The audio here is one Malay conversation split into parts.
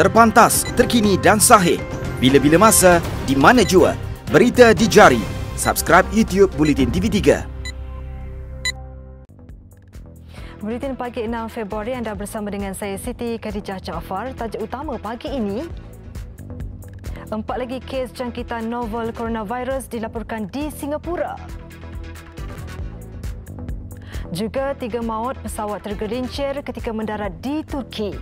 Terpantas, terkini dan sahih. Bila-bila masa, di mana jua. Berita di jari. Subscribe YouTube Bulletin TV3. Buletin pagi 6 Februari anda bersama dengan saya Siti Khadijah Jaafar. Tajuk utama pagi ini, 4 lagi kes jangkitan novel coronavirus dilaporkan di Singapura. Juga 3 maut pesawat tergelincir ketika mendarat di Turki.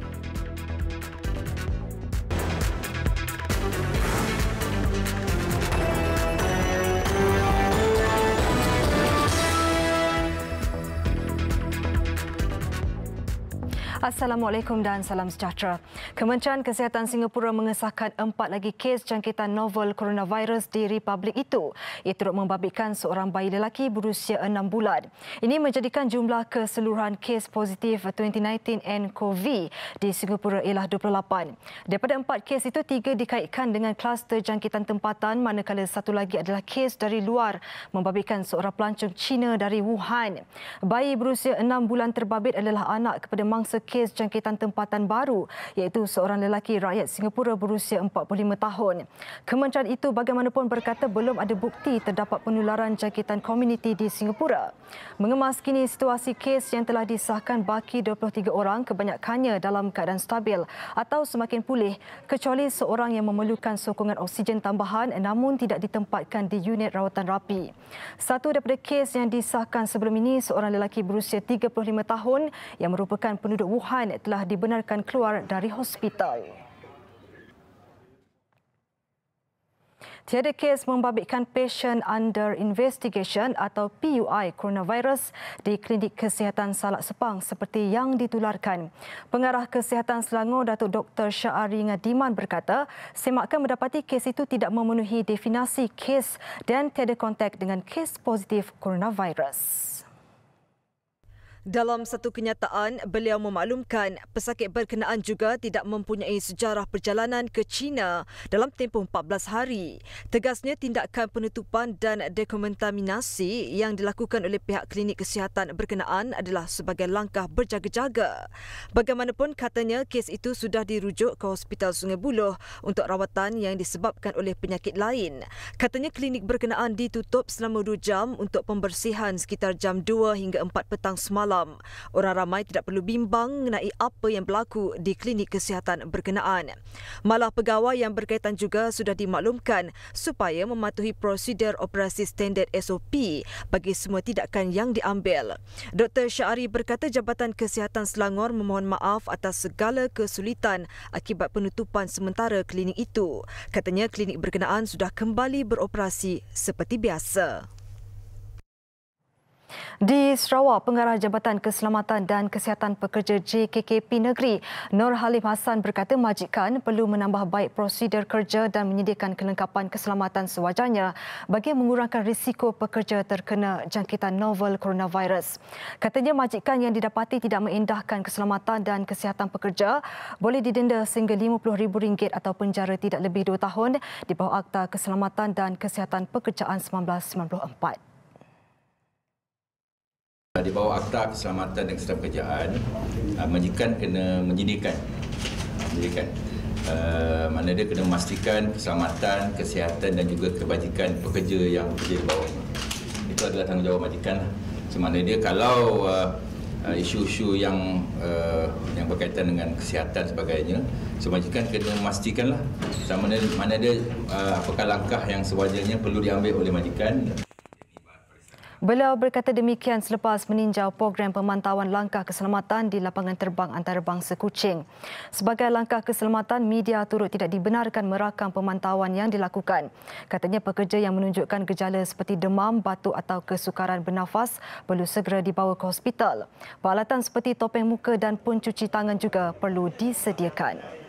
Assalamualaikum dan salam sejahtera. Kementerian Kesihatan Singapura mengesahkan 4 lagi kes jangkitan novel coronavirus di republik itu. Ia turut membabitkan seorang bayi lelaki berusia 6 bulan. Ini menjadikan jumlah keseluruhan kes positif 2019 nCoV di Singapura ialah 28. Daripada 4 kes itu, 3 dikaitkan dengan kluster jangkitan tempatan, manakala satu lagi adalah kes dari luar, membabitkan seorang pelancong Cina dari Wuhan. Bayi berusia 6 bulan terbabit adalah anak kepada mangsa kes jangkitan tempatan baru, iaitu seorang lelaki rakyat Singapura berusia 45 tahun. Kementerian itu bagaimanapun berkata belum ada bukti terdapat penularan jangkitan komuniti di Singapura. Mengemas kini situasi kes yang telah disahkan baki 23 orang, kebanyakannya dalam keadaan stabil atau semakin pulih, kecuali seorang yang memerlukan sokongan oksigen tambahan namun tidak ditempatkan di unit rawatan rapi. Satu daripada kes yang disahkan sebelum ini, seorang lelaki berusia 35 tahun yang merupakan penduduk Wuhan telah dibenarkan keluar dari hospital. Tiada kes membabitkan pasien under investigation atau PUI coronavirus di Klinik Kesihatan Salak Sepang seperti yang ditularkan. Pengarah Kesihatan Selangor, Datuk Dr. Syahari Ngadiman berkata, semakan mendapati kes itu tidak memenuhi definisi kes dan tiada kontak dengan kes positif coronavirus. Dalam satu kenyataan, beliau memaklumkan pesakit berkenaan juga tidak mempunyai sejarah perjalanan ke China dalam tempoh 14 hari. Tegasnya, tindakan penutupan dan dekontaminasi yang dilakukan oleh pihak klinik kesihatan berkenaan adalah sebagai langkah berjaga-jaga. Bagaimanapun, katanya kes itu sudah dirujuk ke Hospital Sungai Buloh untuk rawatan yang disebabkan oleh penyakit lain. Katanya klinik berkenaan ditutup selama 2 jam untuk pembersihan sekitar jam 2 hingga 4 petang semalam. Orang ramai tidak perlu bimbang mengenai apa yang berlaku di klinik kesihatan berkenaan. Malah pegawai yang berkaitan juga sudah dimaklumkan supaya mematuhi prosedur operasi standard SOP bagi semua tindakan yang diambil. Dr. Syahari berkata Jabatan Kesihatan Selangor memohon maaf atas segala kesulitan akibat penutupan sementara klinik itu. Katanya klinik berkenaan sudah kembali beroperasi seperti biasa. Di Sarawak, Pengarah Jabatan Keselamatan dan Kesihatan Pekerja JKKP Negeri, Nur Halim Hassan berkata majikan perlu menambah baik prosedur kerja dan menyediakan kelengkapan keselamatan sewajarnya bagi mengurangkan risiko pekerja terkena jangkitan novel coronavirus. Katanya majikan yang didapati tidak mengindahkan keselamatan dan kesihatan pekerja boleh didenda sehingga RM50,000 atau penjara tidak lebih 2 tahun di bawah Akta Keselamatan dan Kesihatan Pekerjaan 1994. Di bawah Akta Keselamatan dan Kesihatan Pekerjaan, majikan kena menyediakan. Mana dia kena memastikan keselamatan, kesihatan dan juga kebajikan pekerja yang bekerja di bawahnya. Itu adalah tanggungjawab majikan. Semana dia kalau isu-isu yang berkaitan dengan kesihatan sebagainya, majikan kena memastikanlah mana dia apakah langkah yang sewajarnya perlu diambil oleh majikan. Beliau berkata demikian selepas meninjau program pemantauan langkah keselamatan di lapangan terbang antarabangsa Kuching. Sebagai langkah keselamatan, media turut tidak dibenarkan merakam pemantauan yang dilakukan. Katanya pekerja yang menunjukkan gejala seperti demam, batuk atau kesukaran bernafas perlu segera dibawa ke hospital. Peralatan seperti topeng muka dan pencuci tangan juga perlu disediakan.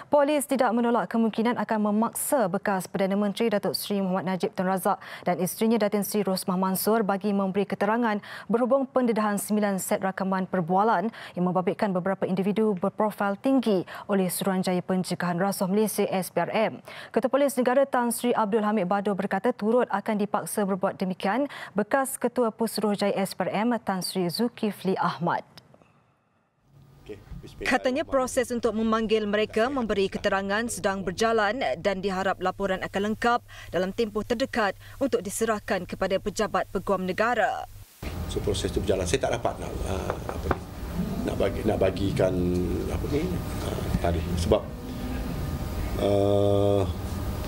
Polis tidak menolak kemungkinan akan memaksa bekas Perdana Menteri Datuk Seri Muhammad Najib Tun Razak dan isterinya Datin Seri Rosmah Mansor bagi memberi keterangan berhubung pendedahan 9 set rakaman perbualan yang membabitkan beberapa individu berprofil tinggi oleh Suruhanjaya Pencegahan Rasuah Malaysia SPRM. Ketua Polis Negara Tan Sri Abdul Hamid Bado berkata turut akan dipaksa berbuat demikian bekas Ketua Pusruhanjaya SPRM Tan Sri Zulkifli Ahmad. Katanya proses untuk memanggil mereka memberi keterangan sedang berjalan dan diharap laporan akan lengkap dalam tempoh terdekat untuk diserahkan kepada pejabat peguam negara. So proses itu berjalan. Saya tak dapat nak bagikan tarikh sebab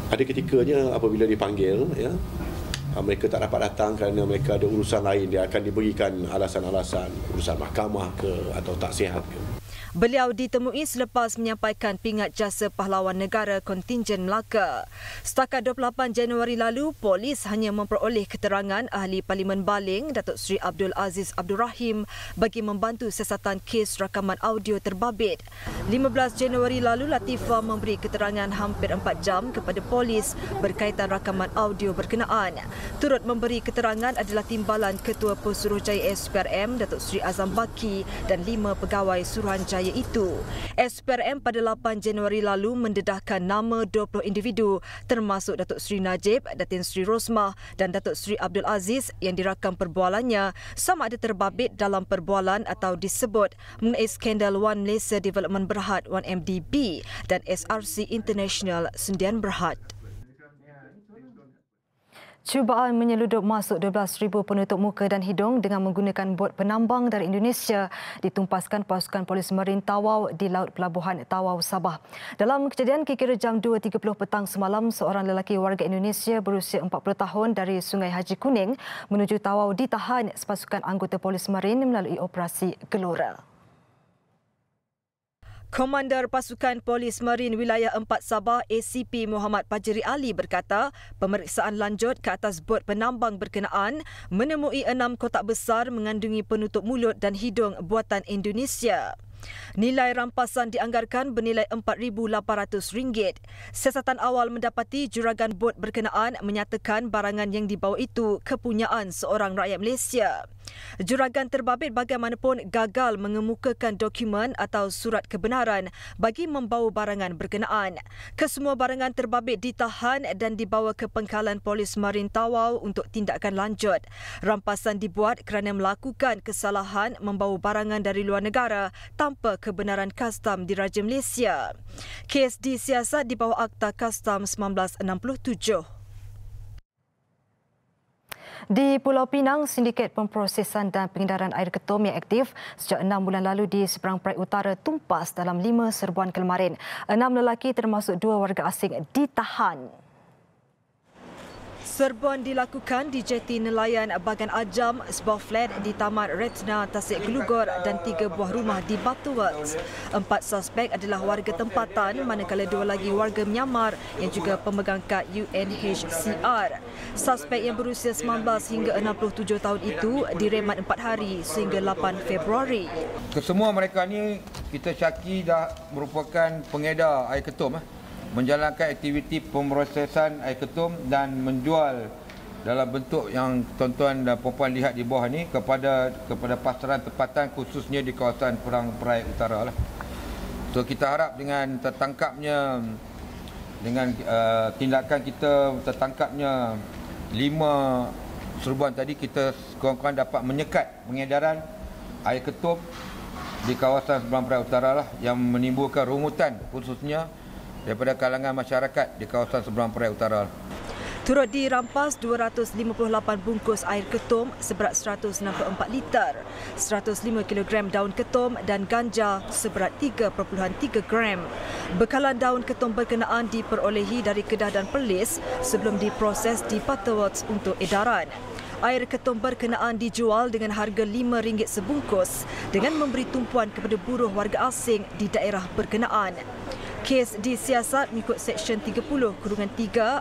ada ketikanya apabila dipanggil, ya, mereka tak dapat datang kerana mereka ada urusan lain. Dia akan diberikan alasan-alasan urusan mahkamah ke atau tak sihat ke. Beliau ditemui selepas menyampaikan pingat jasa pahlawan negara kontingen Melaka. Setakat 28 Januari lalu, polis hanya memperoleh keterangan ahli Parlimen Baling, Datuk Seri Abdul Aziz Abdul Rahim, bagi membantu siasatan kes rakaman audio terbabit. 15 Januari lalu, Latifah memberi keterangan hampir 4 jam kepada polis berkaitan rakaman audio berkenaan. Turut memberi keterangan adalah timbalan Ketua Pesuruhjaya SPRM, Datuk Seri Azam Baki dan 5 pegawai Suruhanjaya itu. SPRM pada 8 Januari lalu mendedahkan nama 20 individu termasuk Datuk Seri Najib, Datin Seri Rosmah dan Datuk Seri Abdul Aziz yang dirakam perbualannya sama ada terbabit dalam perbualan atau disebut mengenai skandal One Malaysia Development Berhad 1MDB dan SRC International Sendian Berhad. Cubaan menyeludup masuk 12,000 penutup muka dan hidung dengan menggunakan bot penambang dari Indonesia ditumpaskan pasukan polis marin Tawau di Laut Pelabuhan Tawau, Sabah. Dalam kejadian kira-kira jam 2.30 petang semalam, seorang lelaki warga Indonesia berusia 40 tahun dari Sungai Haji Kuning menuju Tawau ditahan sepasukan anggota polis marin melalui operasi Gelora. Komander Pasukan Polis Marin Wilayah 4 Sabah ACP Muhammad Fajri Ali berkata pemeriksaan lanjut ke atas bot penambang berkenaan menemui 6 kotak besar mengandungi penutup mulut dan hidung buatan Indonesia. Nilai rampasan dianggarkan bernilai RM4,800. Siasatan awal mendapati juragan bot berkenaan menyatakan barangan yang dibawa itu kepunyaan seorang rakyat Malaysia. Juragan terbabit bagaimanapun gagal mengemukakan dokumen atau surat kebenaran bagi membawa barangan berkenaan. Kesemua barangan terbabit ditahan dan dibawa ke pangkalan polis marin Tawau untuk tindakan lanjut. Rampasan dibuat kerana melakukan kesalahan membawa barangan dari luar negara tanpa kebenaran kastam Diraja Malaysia. Kes disiasat di bawah Akta Kastam 1967. Di Pulau Pinang, sindiket pemprosesan dan pengedaran air ketum yang aktif sejak 6 bulan lalu di seberang Perak Utara tumpas dalam 5 serbuan kelmarin. 6 lelaki termasuk 2 warga asing ditahan. Serbuan dilakukan di jeti nelayan Bagan Ajam, sebuah flat di Taman Retna Tasik Gelugor dan 3 buah rumah di Butterworks. 4 suspek adalah warga tempatan manakala 2 lagi warga Myanmar yang juga pemegang kad UNHCR. Suspek yang berusia 19 hingga 67 tahun itu diremat 4 hari sehingga 8 Februari. Kesemua mereka ni kita syaki dah merupakan pengedar air ketum, menjalankan aktiviti pemrosesan air ketum dan menjual dalam bentuk yang tuan-tuan dan puan-puan lihat di bawah ni kepada pasaran tempatan khususnya di kawasan Perang Perai Utara lah. So kita harap dengan tertangkapnya tindakan kita tertangkapnya 5 serbuan tadi, kita kurang-kurang dapat menyekat pengedaran air ketum di kawasan seberang Perai Utara lah, yang menimbulkan rungutan khususnya daripada kalangan masyarakat di kawasan seberang Perai Utara. Turut dirampas 258 bungkus air ketum seberat 164 liter, 105 kg daun ketum dan ganja seberat 3.3 gram. Bekalan daun ketum berkenaan diperolehi dari Kedah dan Perlis sebelum diproses di Butterworks untuk edaran. Air ketum berkenaan dijual dengan harga RM5 sebungkus dengan memberi tumpuan kepada buruh warga asing di daerah berkenaan. Kes disiasat mengikut Seksyen 30-3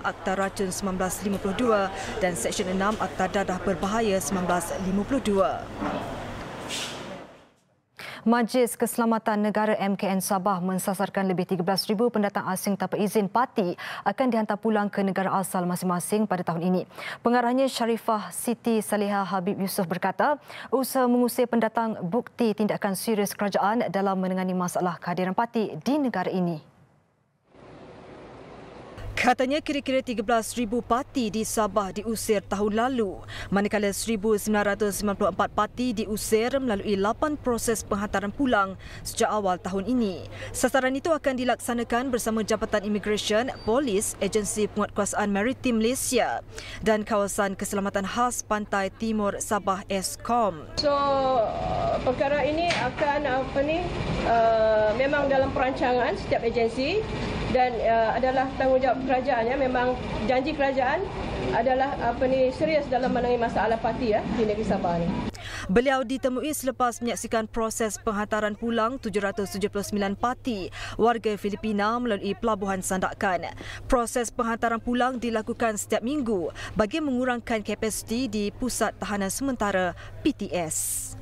Akta Racun 1952 dan Seksyen 6 Akta Dadah Berbahaya 1952. Majlis Keselamatan Negara MKN Sabah mensasarkan lebih 13,000 pendatang asing tanpa izin parti akan dihantar pulang ke negara asal masing-masing pada tahun ini. Pengarahnya Sharifah Siti Salihah Habib Yusof berkata, usaha mengusir pendatang bukti tindakan serius kerajaan dalam menangani masalah kehadiran parti di negara ini. Katanya kira-kira 13,000 parti di Sabah diusir tahun lalu, manakala 1,994 parti diusir melalui 8 proses penghantaran pulang sejak awal tahun ini. Sasaran itu akan dilaksanakan bersama Jabatan Imigresen, Polis, Agensi Penguatkuasaan Maritim Malaysia dan Kawasan Keselamatan Khas Pantai Timur Sabah Eskom. So perkara ini akan memang dalam perancangan setiap agensi dan adalah tanggungjawab kerajaan. Memang janji kerajaan adalah serius dalam menangani masalah parti di negeri Sabah ni. Beliau ditemui selepas menyaksikan proses penghantaran pulang 779 parti warga Filipina melalui Pelabuhan Sandakan. Proses penghantaran pulang dilakukan setiap minggu bagi mengurangkan kapasiti di Pusat Tahanan Sementara PTS.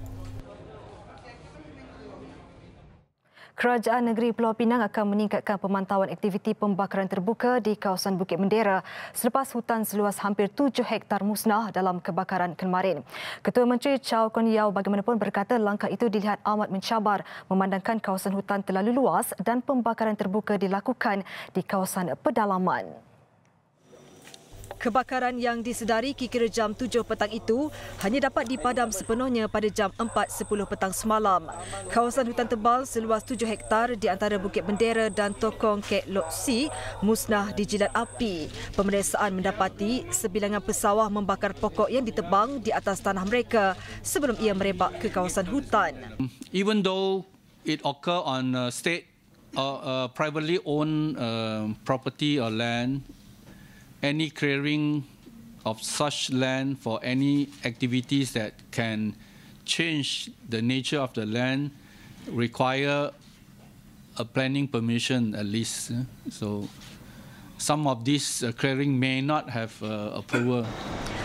Kerajaan Negeri Pulau Pinang akan meningkatkan pemantauan aktiviti pembakaran terbuka di kawasan Bukit Mendera selepas hutan seluas hampir 7 hektar musnah dalam kebakaran kemarin. Ketua Menteri Chow Kon Yeow bagaimanapun berkata langkah itu dilihat amat mencabar memandangkan kawasan hutan terlalu luas dan pembakaran terbuka dilakukan di kawasan pedalaman. Kebakaran yang disedari kira-kira jam 7 petang itu hanya dapat dipadam sepenuhnya pada jam 4.10 petang semalam. Kawasan hutan tebal seluas 7 hektar di antara Bukit Mendera dan Tokong Kek Lok Si musnah dijilat api. Pemeriksaan mendapati sebilangan pesawah membakar pokok yang ditebang di atas tanah mereka sebelum ia merebak ke kawasan hutan. Even though it occur on state or privately owned property or land, any clearing of such land for any activities that can change the nature of the land require a planning permission at least. So some of this clearing may not have approval.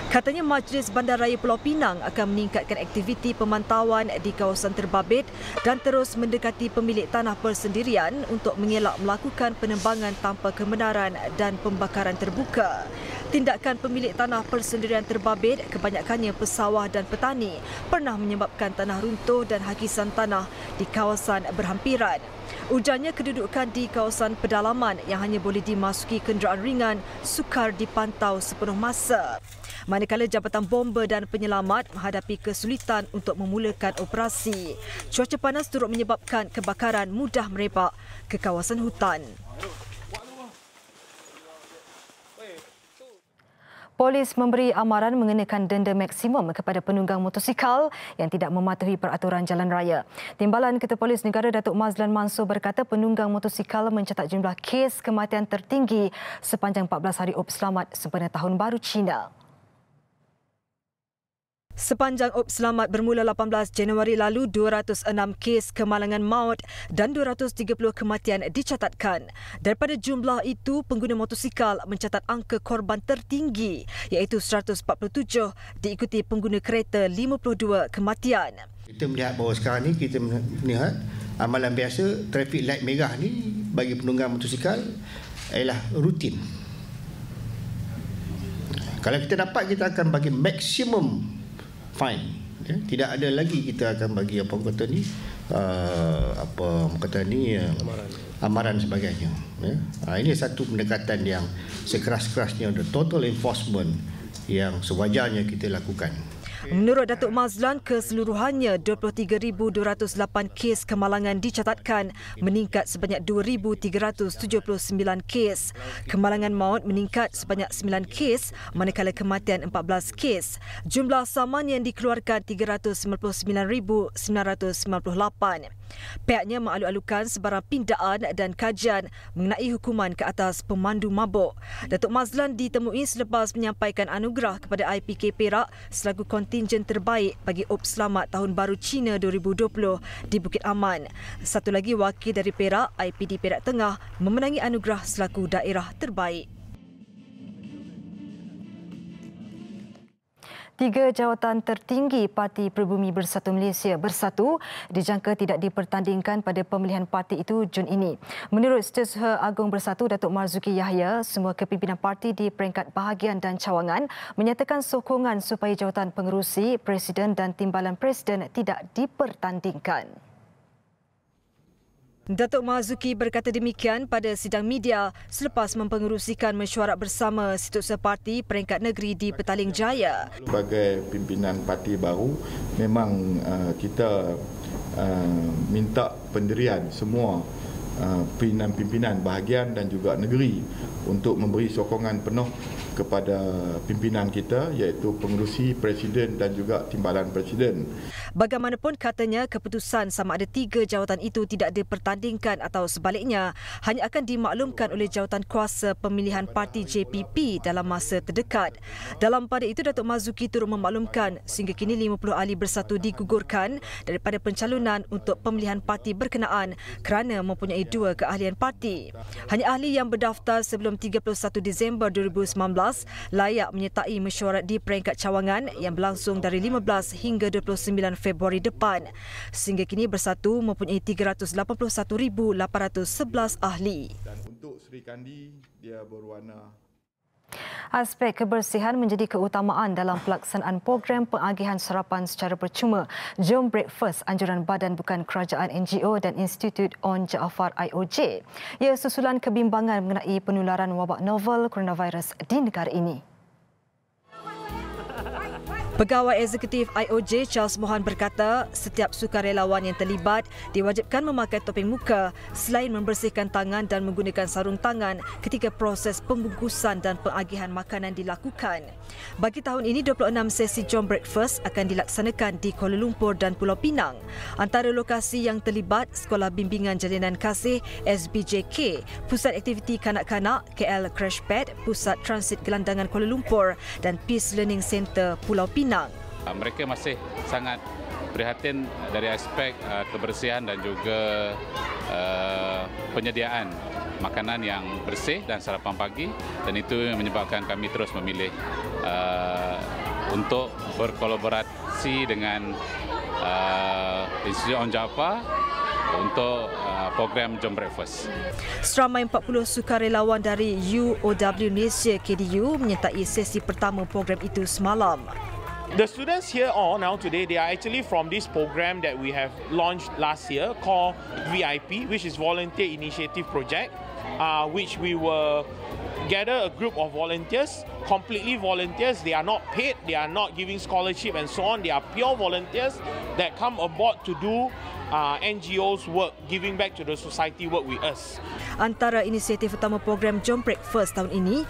Katanya Majlis Bandaraya Pulau Pinang akan meningkatkan aktiviti pemantauan di kawasan terbabit dan terus mendekati pemilik tanah persendirian untuk mengelak melakukan penembangan tanpa kebenaran dan pembakaran terbuka. Tindakan pemilik tanah persendirian terbabit, kebanyakannya pesawah dan petani, pernah menyebabkan tanah runtuh dan hakisan tanah di kawasan berhampiran. Ujarnya kedudukan di kawasan pedalaman yang hanya boleh dimasuki kenderaan ringan sukar dipantau sepenuh masa. Manakala Jabatan Bomba dan Penyelamat menghadapi kesulitan untuk memulakan operasi. Cuaca panas turut menyebabkan kebakaran mudah merebak ke kawasan hutan. Polis memberi amaran mengenakan denda maksimum kepada penunggang motosikal yang tidak mematuhi peraturan jalan raya. Timbalan Ketua Polis Negara Datuk Mazlan Mansor berkata penunggang motosikal mencatat jumlah kes kematian tertinggi sepanjang 14 hari Op Selamat sempena Tahun Baru Cina. Sepanjang Op Selamat bermula 18 Januari lalu, 206 kes kemalangan maut dan 230 kematian dicatatkan. Daripada jumlah itu, pengguna motosikal mencatat angka korban tertinggi iaitu 147, diikuti pengguna kereta 52 kematian. Kita melihat bahawa sekarang ni kita melihat amalan biasa traffic light merah ni bagi penunggang motosikal ialah rutin. Kalau kita dapat, kita akan bagi maksimum fine. Tidak ada lagi kita akan bagi amaran sebagainya. Ini satu pendekatan yang sekeras-kerasnya, the total enforcement yang sewajarnya kita lakukan. Menurut Datuk Mazlan, keseluruhannya 23,208 kes kemalangan dicatatkan, meningkat sebanyak 2,379 kes. Kemalangan maut meningkat sebanyak 9 kes, manakala kematian 14 kes. Jumlah saman yang dikeluarkan 399,998. Pihaknya mengalu-alukan sebarang pindaan dan kajian mengenai hukuman ke atas pemandu mabuk. Datuk Mazlan ditemui selepas menyampaikan anugerah kepada IPK Perak selaku kontingen terbaik bagi Op Selamat Tahun Baru Cina 2020 di Bukit Aman. Satu lagi wakil dari Perak, IPD Perak Tengah, memenangi anugerah selaku daerah terbaik. 3 jawatan tertinggi Parti Pribumi Bersatu Malaysia Bersatu dijangka tidak dipertandingkan pada pemilihan parti itu Jun ini. Menurut Setiausaha Agung Bersatu Datuk Marzuki Yahya, semua kepimpinan parti di peringkat bahagian dan cawangan menyatakan sokongan supaya jawatan pengerusi, presiden dan timbalan presiden tidak dipertandingkan. Datuk Marzuki berkata demikian pada sidang media selepas mempengerusikan mesyuarat bersama Setiausaha Parti Peringkat Negeri di Petaling Jaya. Sebagai pimpinan parti baru, memang kita minta pendirian semua pimpinan bahagian dan juga negeri untuk memberi sokongan penuh kepada pimpinan kita, iaitu pengerusi Presiden dan juga Timbalan Presiden. Bagaimanapun katanya keputusan sama ada 3 jawatan itu tidak dipertandingkan atau sebaliknya hanya akan dimaklumkan oleh jawatan kuasa pemilihan parti JPP dalam masa terdekat. Dalam pada itu, Datuk Marzuki turut memaklumkan sehingga kini 50 ahli bersatu digugurkan daripada pencalonan untuk pemilihan parti berkenaan kerana mempunyai 2 keahlian parti. Hanya ahli yang berdaftar sebelum 31 Disember 2019 layak menyertai mesyuarat di peringkat cawangan yang berlangsung dari 15 hingga 29 Februari depan. Sehingga kini Bersatu mempunyai 381,811 ahli. Dan untuk Sri Kandi, dia berwarna. Aspek kebersihan menjadi keutamaan dalam pelaksanaan program pengagihan sarapan secara percuma Jom Breakfast anjuran Badan Bukan Kerajaan NGO dan Institut On Jaafar IOJ. Ia susulan kebimbangan mengenai penularan wabak novel coronavirus di negara ini. Pegawai Eksekutif IOJ Charles Mohan berkata setiap sukarelawan yang terlibat diwajibkan memakai topeng muka selain membersihkan tangan dan menggunakan sarung tangan ketika proses pembungkusan dan pengagihan makanan dilakukan. Bagi tahun ini, 26 sesi Jom Breakfast akan dilaksanakan di Kuala Lumpur dan Pulau Pinang. Antara lokasi yang terlibat Sekolah Bimbingan Jalinan Kasih SBJK, Pusat Aktiviti Kanak-Kanak KL Crashpad, Pusat Transit Gelandangan Kuala Lumpur dan Peace Learning Centre Pulau Pinang. Mereka masih sangat prihatin dari aspek kebersihan dan juga penyediaan makanan yang bersih dan sarapan pagi, dan itu menyebabkan kami terus memilih untuk berkolaborasi dengan Institut On Jaafar untuk program Jom Breakfast. Seramai 40 sukarelawan dari UOW Malaysia KDU menyertai sesi pertama program itu semalam. The students here now today, they are actually from this program that we have launched last year called VIP, which is Volunteer Initiative Project, which we will gather a group of volunteers, completely volunteers. They are not paid, they are not giving scholarship and so on. They are pure volunteers that come aboard to do NGOs work, giving back to the society work with us. Antara inisiatif utama program Jom Breakfast tahun ini,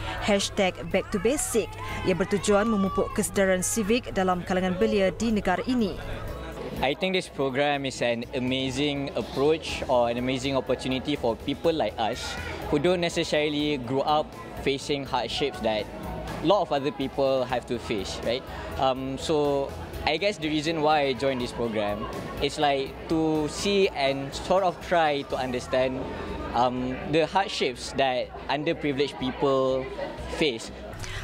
#Back to Basic, yang bertujuan memupuk kesedaran sivik dalam kalangan belia di negara ini. I think this program is an amazing approach or an amazing opportunity for people like us who don't necessarily grow up facing hardships that a lot of other people have to face, right? So I guess the reason why I joined this program is like to see and sort of try to understand the hardships that underprivileged people face.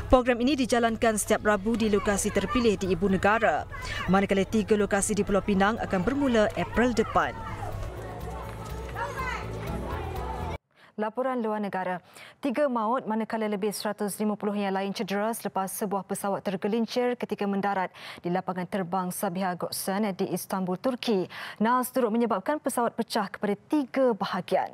Program ini dijalankan setiap Rabu di lokasi terpilih di Ibu Negara, manakala 3 lokasi di Pulau Pinang akan bermula April depan. Laporan luar negara. 3 maut manakala lebih 150 yang lain cedera selepas sebuah pesawat tergelincir ketika mendarat di lapangan terbang Sabiha Gökçen di Istanbul, Turki. Nahas turut menyebabkan pesawat pecah kepada 3 bahagian.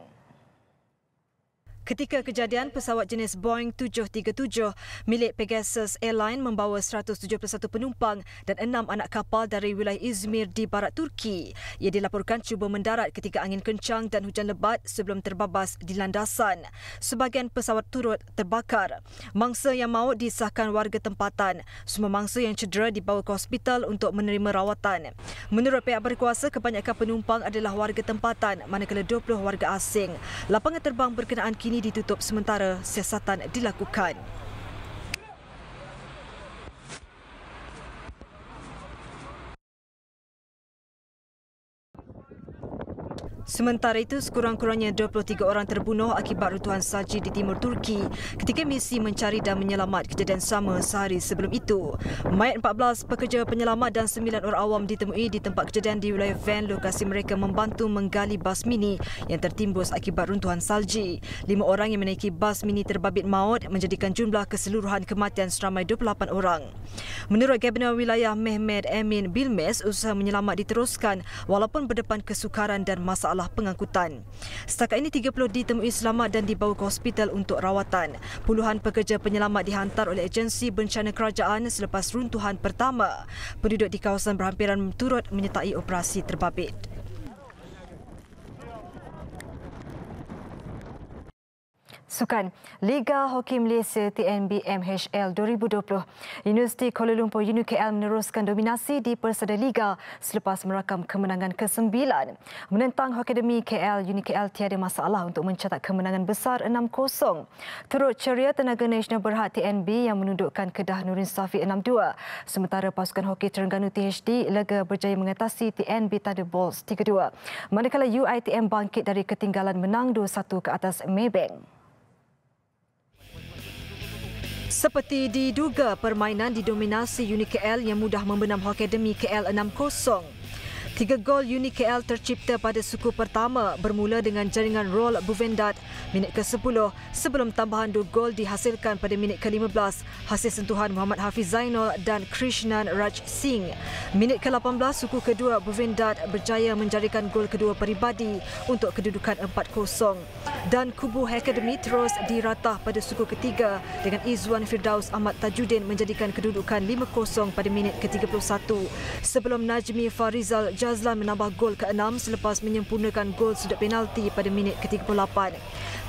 Ketika kejadian, pesawat jenis Boeing 737 milik Pegasus Airline membawa 171 penumpang dan 6 anak kapal dari wilayah Izmir di barat Turki. Ia dilaporkan cuba mendarat ketika angin kencang dan hujan lebat sebelum terbabas di landasan. Sebahagian pesawat turut terbakar. Mangsa yang maut disahkan warga tempatan. Semua mangsa yang cedera dibawa ke hospital untuk menerima rawatan. Menurut pihak berkuasa, kebanyakan penumpang adalah warga tempatan manakala 20 warga asing. Lapangan terbang berkenaan kini ditutup sementara siasatan dilakukan. Sementara itu, sekurang-kurangnya 23 orang terbunuh akibat runtuhan salji di timur Turki ketika misi mencari dan menyelamat kejadian sama sehari sebelum itu. Mayat 14 pekerja penyelamat dan 9 orang awam ditemui di tempat kejadian di wilayah Van, lokasi mereka membantu menggali bas mini yang tertimbus akibat runtuhan salji. 5 orang yang menaiki bas mini terbabit maut menjadikan jumlah keseluruhan kematian seramai 28 orang. Menurut Gubernur Wilayah Mehmet Emin Bilmes, usaha menyelamat diteruskan walaupun berdepan kesukaran dan masalah masalah pengangkutan. Setakat ini 30 ditemui selamat dan dibawa ke hospital untuk rawatan. Puluhan pekerja penyelamat dihantar oleh agensi bencana kerajaan selepas runtuhan pertama. Penduduk di kawasan berhampiran turut menyertai operasi terbabit. Sukan, Liga Hoki Malaysia TNB MHL 2020. Universiti Kuala Lumpur UKL meneruskan dominasi di persada Liga selepas merakam kemenangan ke-9. Menentang Akademi KL, UKL tiada masalah untuk mencatat kemenangan besar 6-0. Turut ceria tenaga nasional Berhad TNB yang menundukkan Kedah Nurin Safi 6-2. Sementara pasukan hoki Terengganu THD lega berjaya mengatasi TNB Thunderbolts 3-2. Manakala UiTM bangkit dari ketinggalan menang 2-1 ke atas Maybank. Seperti diduga, permainan didominasi UKL yang mudah membenam Akademi KL 6-0. 3 gol UKL tercipta pada suku pertama bermula dengan jaringan Roll Buvendat minit ke-10 sebelum tambahan 2 gol dihasilkan pada minit ke-15 hasil sentuhan Muhammad Hafiz Zainul dan Krishnan Raj Singh. Minit ke-18 suku kedua Buvendat berjaya menjadikan gol kedua peribadi untuk kedudukan 4-0 dan kubu Akademi terus diratah pada suku ketiga dengan Izwan Firdaus Ahmad Tajuddin menjadikan kedudukan 5-0 pada minit ke-31 sebelum Najmi Farizal Jazlan menambah gol ke-6 selepas menyempurnakan gol sudut penalti pada minit ke-38.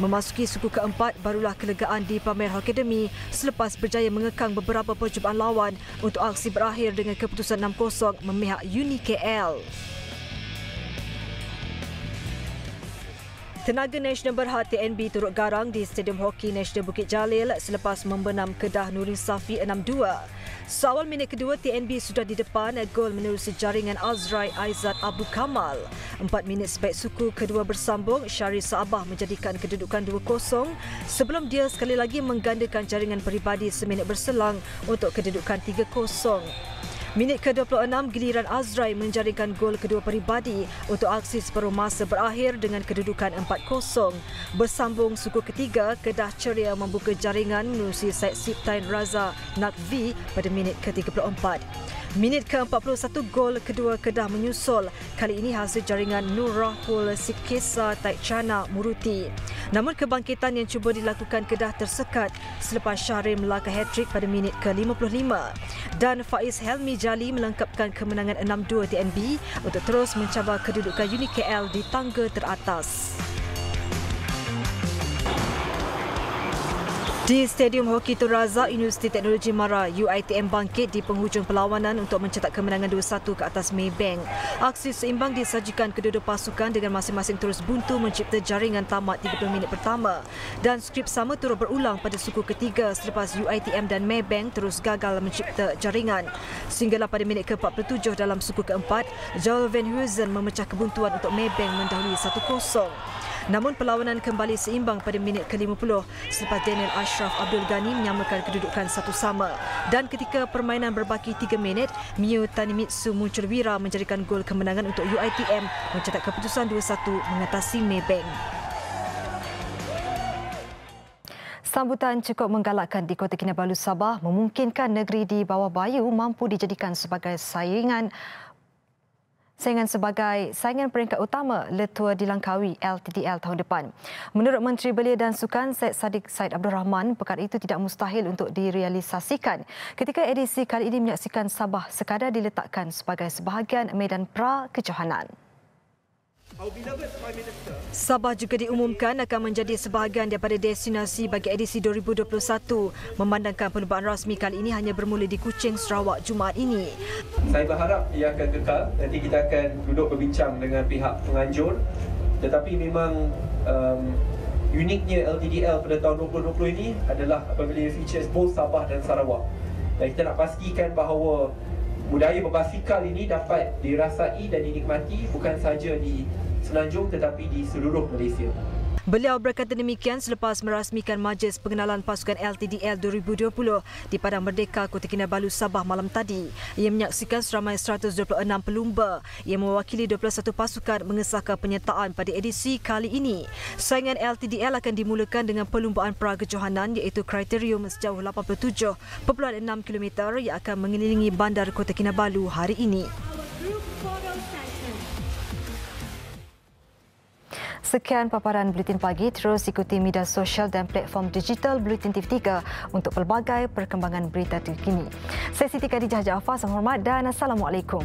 Memasuki suku keempat, barulah kelegaan dipamer Akademi selepas berjaya mengekang beberapa percubaan lawan untuk aksi berakhir dengan keputusan 6-0 memihak UKL. Tenaga Nasional Berhad TNB turut garang di Stadium Hoki Nasional Bukit Jalil selepas membenam Kedah Nurin Safi 6-2. Seawal minit kedua, TNB sudah di depan gol menerusi jaringan Azrai Aizat Abu Kamal. 4 minit sebaik suku kedua bersambung, Syahri Sabah menjadikan kedudukan 2-0 sebelum dia sekali lagi menggandakan jaringan peribadi seminit berselang untuk kedudukan 3-0. Minit ke-26, giliran Azrai menjaringkan gol kedua peribadi untuk aksi separuh masa berakhir dengan kedudukan 4-0. Bersambung suku ketiga, Kedah ceria membuka jaringan menerusi Syed Siptain Raza Nakvi pada minit ke-34. Minit ke-41, gol kedua Kedah menyusul. Kali ini hasil jaringan Nur Rahul Sikesa Taikchana Muruti. Namun kebangkitan yang cuba dilakukan Kedah tersekat selepas Syahrir melangkah hat-trick pada minit ke-55. Dan Faiz Helmi Jali melengkapkan kemenangan 6-2 TNB untuk terus mencabar kedudukan UKL di tangga teratas. Di Stadium Hoki Tun Razak, Universiti Teknologi Mara, UiTM bangkit di penghujung perlawanan untuk mencetak kemenangan 2-1 ke atas Maybank. Aksi seimbang disajikan kedua-dua pasukan dengan masing-masing terus buntu mencipta jaringan tamat 30 minit pertama. Dan skrip sama turut berulang pada suku ketiga selepas UiTM dan Maybank terus gagal mencipta jaringan. Sehinggalah pada minit ke-47 dalam suku keempat, Joel Van Huizen memecah kebuntuan untuk Maybank mendahului 1-0. Namun perlawanan kembali seimbang pada minit ke-50 selepas Daniel Ashraf Abdul Ghani menyamakan kedudukan 1-1. Dan ketika permainan berbaki 3 minit, Mio Tanimitsu muncul wira menjadikan gol kemenangan untuk UiTM mencetak keputusan 2-1 mengatasi Maybank. Sambutan cukup menggalakkan di Kota Kinabalu, Sabah memungkinkan negeri di bawah Bayu mampu dijadikan sebagai saingan saingan peringkat utama Letua di Langkawi LTDL tahun depan. Menurut Menteri Belia dan Sukan Syed Saddiq Said Abdul Rahman, perkara itu tidak mustahil untuk direalisasikan ketika edisi kali ini menyaksikan Sabah sekadar diletakkan sebagai sebahagian medan pra-kejohanan. Sabah juga diumumkan akan menjadi sebahagian daripada destinasi bagi edisi 2021 memandangkan perlumbaan rasmi kali ini hanya bermula di Kuching, Sarawak Jumaat ini. Saya berharap ia akan kekal. Nanti kita akan duduk berbincang dengan pihak penganjur. Tetapi memang uniknya LTDL pada tahun 2020 ini adalah apabila features both Sabah dan Sarawak. Dan kita nak pastikan bahawa budaya berbasikal ini dapat dirasai dan dinikmati bukan sahaja di Semenanjung tetapi di seluruh Malaysia. Beliau berkata demikian selepas merasmikan Majlis Pengenalan Pasukan LTDL 2020 di Padang Merdeka, Kota Kinabalu, Sabah malam tadi. Ia menyaksikan seramai 126 pelumba yang mewakili 21 pasukan mengesahkan penyertaan pada edisi kali ini. Saingan LTDL akan dimulakan dengan perlumbaan pra-kejohanan iaitu kriterium sejauh 87.6 km yang akan mengelilingi bandar Kota Kinabalu hari ini. Sekian paparan Buletin Pagi. Terus ikuti media sosial dan platform digital Buletin TV3 untuk pelbagai perkembangan berita terkini. Saya Siti Khadijah Jaafar, sama hormat dan Assalamualaikum.